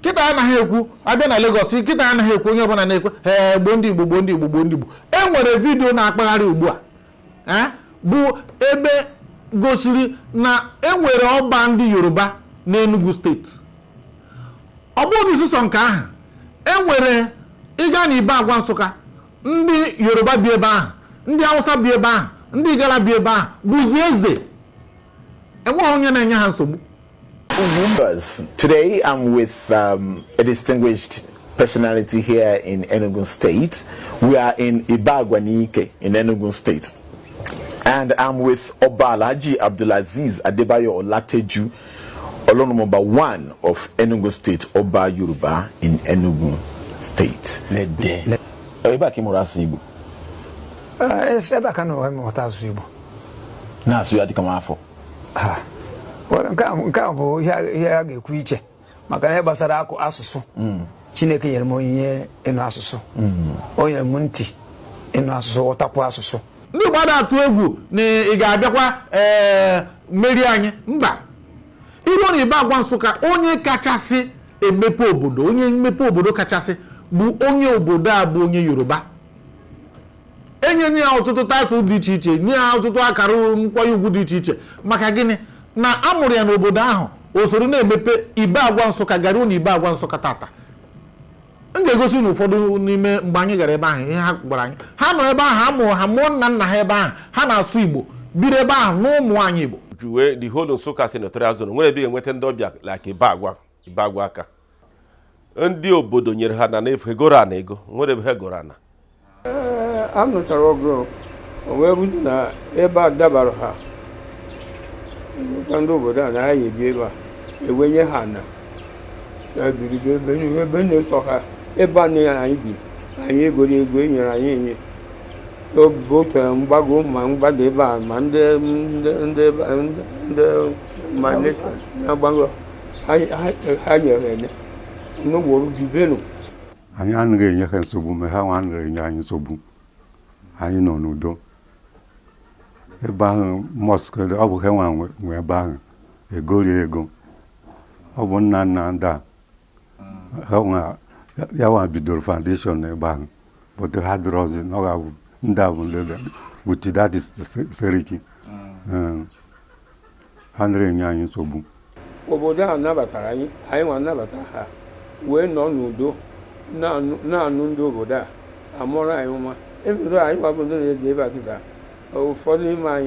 kita anaghị ekwu abịa na Lagos kita anaghị ekwu onye ọbụla na-ekwu gbo ndị Igbo enwere vidio na-akpagharị ugbu a bụ ebe gosiri na enwere ọba ndị Yoruba n'Enugu steeti. Ọ bụghị sụsọ nke ahụ, enwere ịga na Ibeagwa Nsụka ndị Yoruba bi ebe ahụ, ndị Hausa bi ebe ahụ, ndị Igala bi ebe ahụ bụzi eze. Enweghị onye na-enye ha nsogbu. Today I'm with a distinguished personality here in Enugu State. We are in Ibeagwa Nike in Enugu State. And I'm with Obalaji Abdulaziz Adebayo Olateju, Olono number 1 of Enugu State, Oba Yoruba in Enugu State. Eba kimurasu Igbo. Eba kanu mutasu Igbo. Na so ya dikama afọ. Nke a bụ ihe a ga-ekwu iche maka na gbasara akụ asụsụ. Chineke nyere m onyinye ịnụ asụsụ. O nyere m ntị ịnụ asụsụ, ghọtakwa asụsụ. Ndị gbada atụ egwu na ị ga-abịakwa mmeri anyị mba. Iru na Ibeagwa Nsụka onye kachasị emepe obodo, onye mmepe obodo kachasị bụ onye obodo a bụ onye Yoruba. Enye ya ọtụtụ taịtụl dị iche iche, nye ya ọtụtụ akara nkwanye ugwu dị iche iche maka gịnị na amụrụ ya n'obodo ahụ o soro na-emepe Ibeagwa Nsụka gara na Ibeagwa Nsụka tata. M ga-egosi na ụfọdụ n'ime mgbe anyị gara ebe ahụ ihe ha gwara anyị, ha nọ ebe ahụ, amụrụ ha mụọ nna ha ebe ahụ, ha na-asụ Igbo biri ebe ahụ n'ụmụ anyị Igbo. Juwe the whole Nsụka senatorial zone nwere ebe enweta ndị ọbịa like Ibeagwa aka ndị obodo nyere ha na n'efu egoro ana ego nwere ebe ha goro ana. Anụchara ogo onwe bụ na ebe a dabara ha ndị obodo a na-anya ebi ebe a ewenye ha na ebe na-eso ha ebe a na anyị bi anyị egoro ego enyere anyị enye otu mgbago ma mgbada ebe a ma ndị na-agbago ha nyere enye n'ụgbọrụ bibenu. Anyị anaghị enye ha nsogbu ma ha nwa anaghị enye anyị nsogbu. Anyị nọ n'udo. Ebe ahụ mosque ọ bụ ha nwe ebe ahụ egori ego. Ọ bụ nna ndị a ya nwa bidoro foundation ebe ahụ but ha dịrọzi na ọ ga-abụ ndị a bụ lebe buti dadi seriki ha nere enye anyị nsogbu. Obodo a nabatara anyị nwa nabata ha wee nọ n'udo na-anụ ndị obodo a amụrụ anyị nwa ebido anyị nwa obodo na-ede ebe a kịta ụfọdụ n'ime anyị